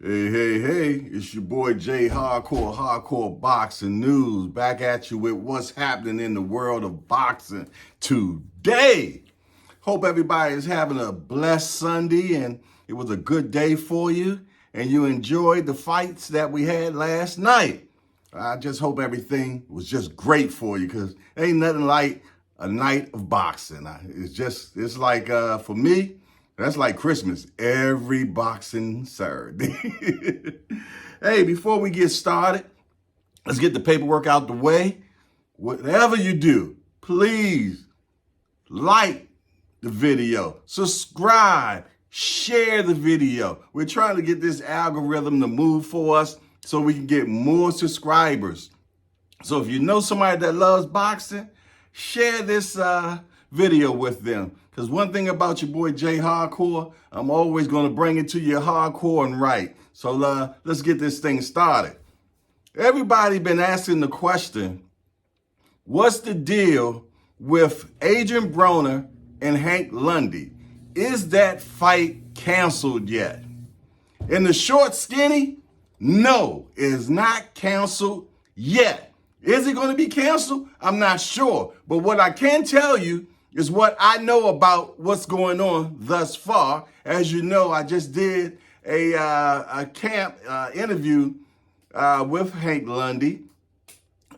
Hey, it's your boy Jayhardcore, Hardcore Boxing News, back at you with what's happening in the world of boxing today. Hope everybody is having a blessed Sunday and it was a good day for you and you enjoyed the fights that we had last night. I just hope everything was just great for you because ain't nothing like a night of boxing. It's like, for me, that's like Christmas every boxing Saturday. Hey, before we get started, let's get the paperwork out the way. Whatever you do, please like the video, subscribe, share the video. We're trying to get this algorithm to move for us so we can get more subscribers. So if you know somebody that loves boxing, share this video with them. Because one thing about your boy Jayhardcore, I'm always going to bring it to you hardcore and right. So let's get this thing started. Everybody been asking the question, what's the deal with Adrian Broner and Hank Lundy? Is that fight canceled yet? In the short skinny, no, it is not canceled yet. Is it going to be canceled? I'm not sure. But what I can tell you is what I know about what's going on thus far. As you know, I just did a camp interview with Hank Lundy.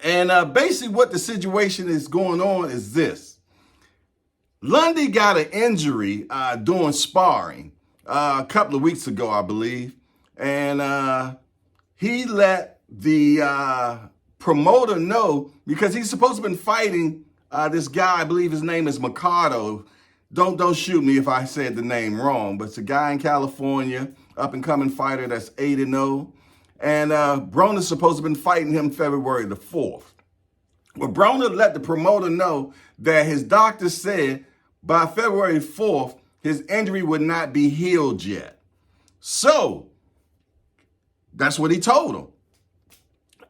And basically what the situation is going on is this. Lundy got an injury during sparring a couple of weeks ago, I believe. And he let the promoter know, because he's supposed to have been fighting this guy, I believe his name is Mercado. Don't shoot me if I said the name wrong, but it's a guy in California, up-and-coming fighter that's 8-0. And Broner's supposed to have been fighting him February the 4th. Well, Broner let the promoter know that his doctor said by February 4th, his injury would not be healed yet. So that's what he told him.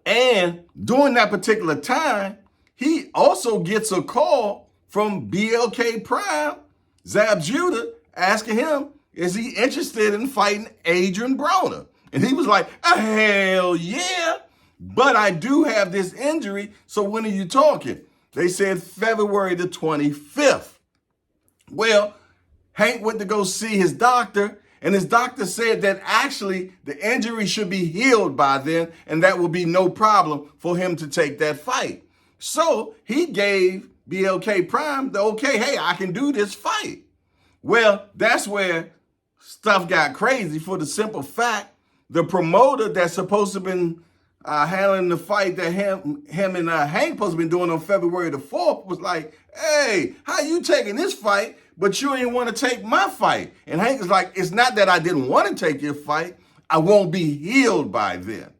And during that particular time, he also gets a call from BLK Prime, Zab Judah, asking him, is he interested in fighting Adrian Broner? And he was like, hell yeah, but I do have this injury, so when are you talking? They said February the 25th. Well, Hank went to go see his doctor, and his doctor said that actually the injury should be healed by then, and that will be no problem for him to take that fight. So he gave BLK Prime the okay, hey, I can do this fight. Well, that's where stuff got crazy, for the simple fact the promoter that's supposed to have been handling the fight that him and Hank supposed to have been doing on February the 4th was like, hey, how you taking this fight, but you ain't want to take my fight? And Hank is like, it's not that I didn't want to take your fight. I won't be healed by then.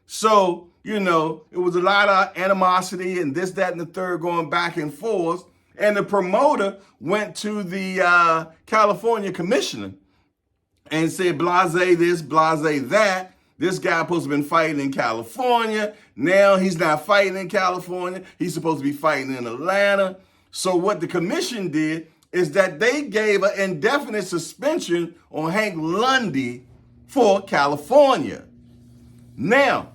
So, you know, it was a lot of animosity and this, that, and the third going back and forth. And the promoter went to the California commissioner and said, blase this, blase that. This guy supposed to have been fighting in California. Now he's not fighting in California. He's supposed to be fighting in Atlanta. So what the commission did is that they gave an indefinite suspension on Hank Lundy for California. Now,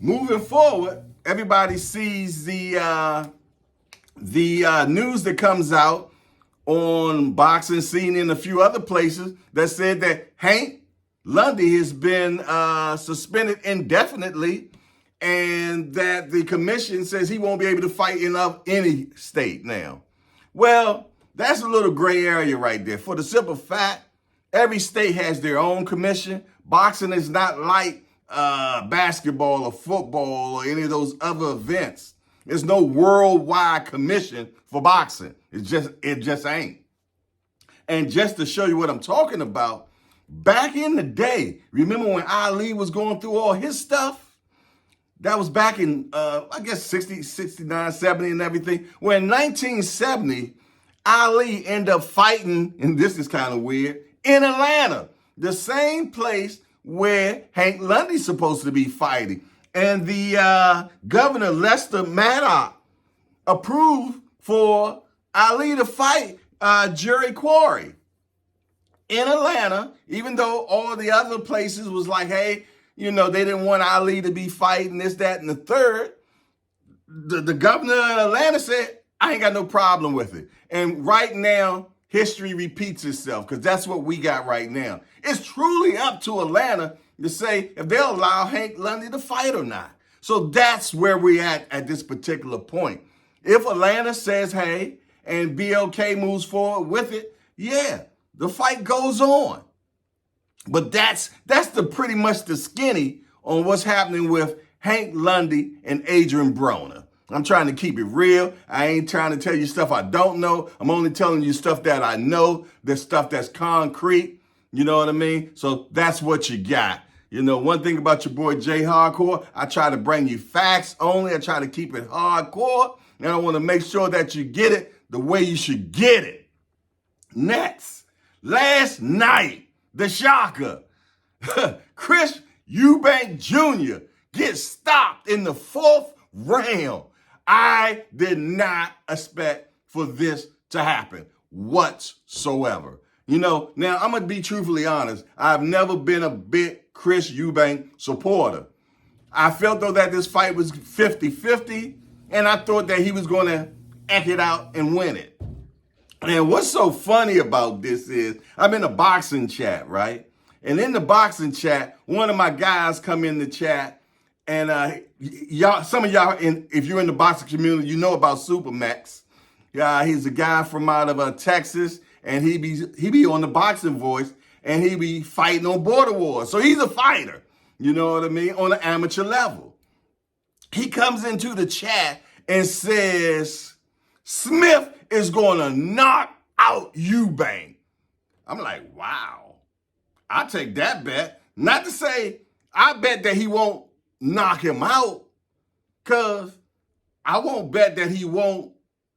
moving forward, everybody sees the news that comes out on Boxing Scene and a few other places that said that Hank Lundy has been suspended indefinitely, and that the commission says he won't be able to fight in any state now. Well, that's a little gray area right there. For the simple fact, every state has their own commission. Boxing is not like basketball or football or any of those other events. There's no worldwide commission for boxing. It just ain't. And just to show you what I'm talking about, back in the day, remember when Ali was going through all his stuff? That was back in, I guess, 60, 69, 70 and everything. Well, in 1970, Ali ended up fighting, and this is kind of weird, in Atlanta, the same place where Hank Lundy's supposed to be fighting. And the governor, Lester Maddox, approved for Ali to fight Jayhardcore. in Atlanta, even though all the other places was like, hey, they didn't want Ali to be fighting this, that, and the third. The governor of Atlanta said, I ain't got no problem with it. And right now, history repeats itself because that's what we got right now. It's truly up to Atlanta to say if they'll allow Hank Lundy to fight or not. So that's where we're at this particular point. If Atlanta says, hey, and BLK moves forward with it, yeah, the fight goes on. But that's pretty much the skinny on what's happening with Hank Lundy and Adrian Broner. I'm trying to keep it real. I ain't trying to tell you stuff I don't know. I'm only telling you stuff that I know, the stuff that's concrete. You know what I mean? So that's what you got. One thing about your boy Jayhardcore, I try to bring you facts only. I try to keep it hardcore. And I want to make sure that you get it the way you should get it. Next, last night, the shocker, Chris Eubank Jr. gets stopped in the 4th round. I did not expect for this to happen whatsoever. Now I'm going to be truthfully honest. I've never been a big Chris Eubank supporter. I felt though that this fight was 50-50, and I thought that he was going to act it out and win it. And what's so funny about this is I'm in a boxing chat, right? And in the boxing chat, one of my guys come in the chat, and some of y'all, if you're in the boxing community, you know about Supermax. He's a guy from out of Texas, and he be on the Boxing Voice, and he be fighting on Border Wars. So he's a fighter, you know what I mean, on an amateur level. He comes into the chat and says, Smith is going to knock out Eubank. I'm like, wow, I'll take that bet. Not to say I bet that he won't knock him out, because I won't bet that he won't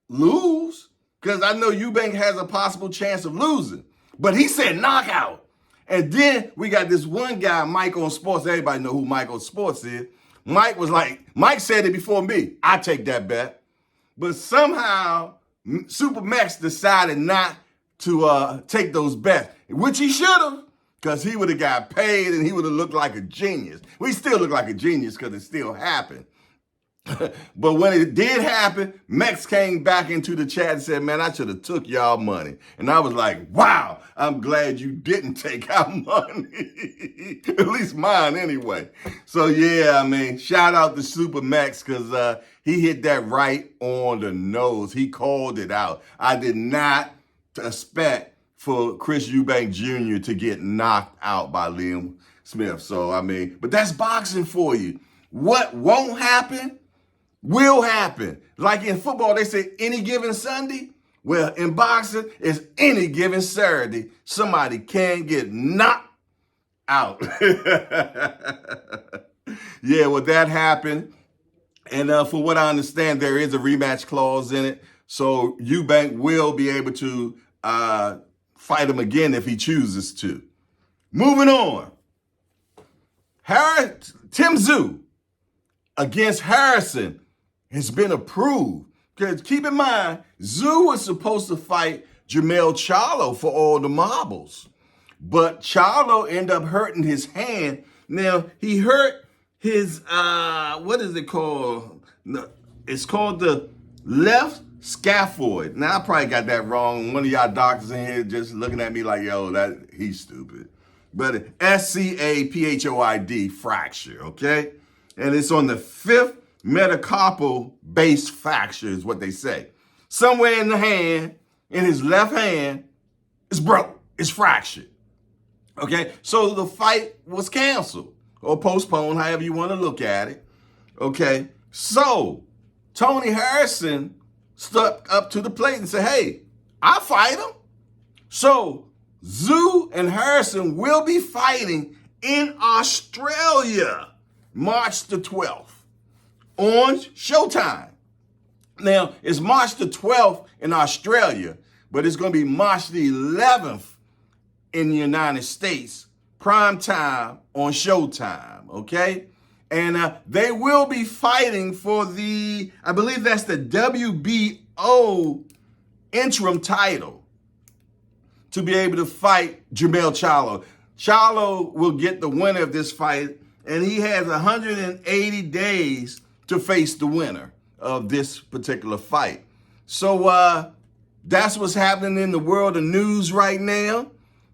lose, because I know Eubank has a possible chance of losing. But he said knockout. And then we got this one guy, Mike on Sports. Everybody know who Mike on Sports is. Mike said it before me. I take that bet. But somehow Supermax decided not to take those bets, which he should have, because he would have got paid and he would have looked like a genius. We still look like a genius because it still happened. But when it did happen, Max came back into the chat and said, man, I should have took y'all money. And I was like, wow, I'm glad you didn't take our money. At least mine anyway. So yeah, I mean, shout out to Super Max, because he hit that right on the nose. He called it out. I did not expect for Chris Eubank Jr. to get knocked out by Liam Smith. So, I mean, but that's boxing for you. What won't happen will happen. Like in football, they say any given Sunday. Well, in boxing, it's any given Saturday. Somebody can get knocked out. Yeah, well, that happened. And for what I understand, there is a rematch clause in it. So Eubank will be able to fight him again if he chooses to. Moving on. Tim Tszyu against Harrison has been approved. Because keep in mind, Tszyu was supposed to fight Jermell Charlo for all the marbles. But Charlo ended up hurting his hand. Now, he hurt his, what is it called? It's called the left scaphoid. Now, I probably got that wrong. One of y'all doctors in here just looking at me like, yo, he's stupid. But scaphoid fracture, okay? And it's on the 5th metacarpal base fracture is what they say. Somewhere in the hand, in his left hand, it's broke. It's fractured. Okay? So the fight was canceled or postponed, however you want to look at it. Okay? So Tony Harrison stuck up to the plate and said, hey, I'll fight him. So Tszyu and Harrison will be fighting in Australia March the 12th on Showtime. Now, it's March the 12th in Australia, but it's going to be March the 11th in the United States, prime time on Showtime, okay? And they will be fighting for I believe that's the WBO interim title. to be able to fight Jermell Charlo. Charlo will get the winner of this fight, and he has 180 days to face the winner of this particular fight. So that's what's happening in the world of news right now.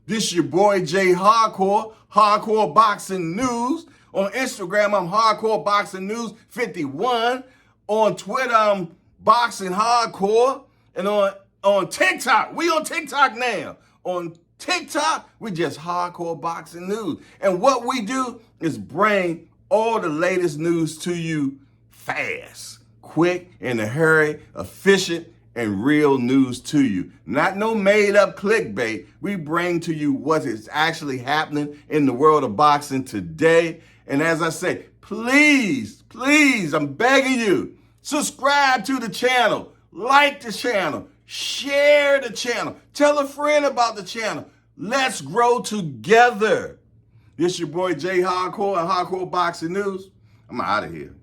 This is your boy Jayhardcore, Hardcore Boxing News. On Instagram, I'm Hardcore Boxing News 51. On Twitter, I'm Boxing Hardcore. And on TikTok, we on TikTok now. On TikTok, we just Hardcore Boxing News. And what we do is bring all the latest news to you fast, quick, in a hurry, efficient, and real news to you. Not no made up clickbait. We bring to you what is actually happening in the world of boxing today. And as I say, please, I'm begging you, subscribe to the channel, like the channel, share the channel, tell a friend about the channel. Let's grow together. This your boy Jayhardcore and Hardcore Boxing News. I'm out of here.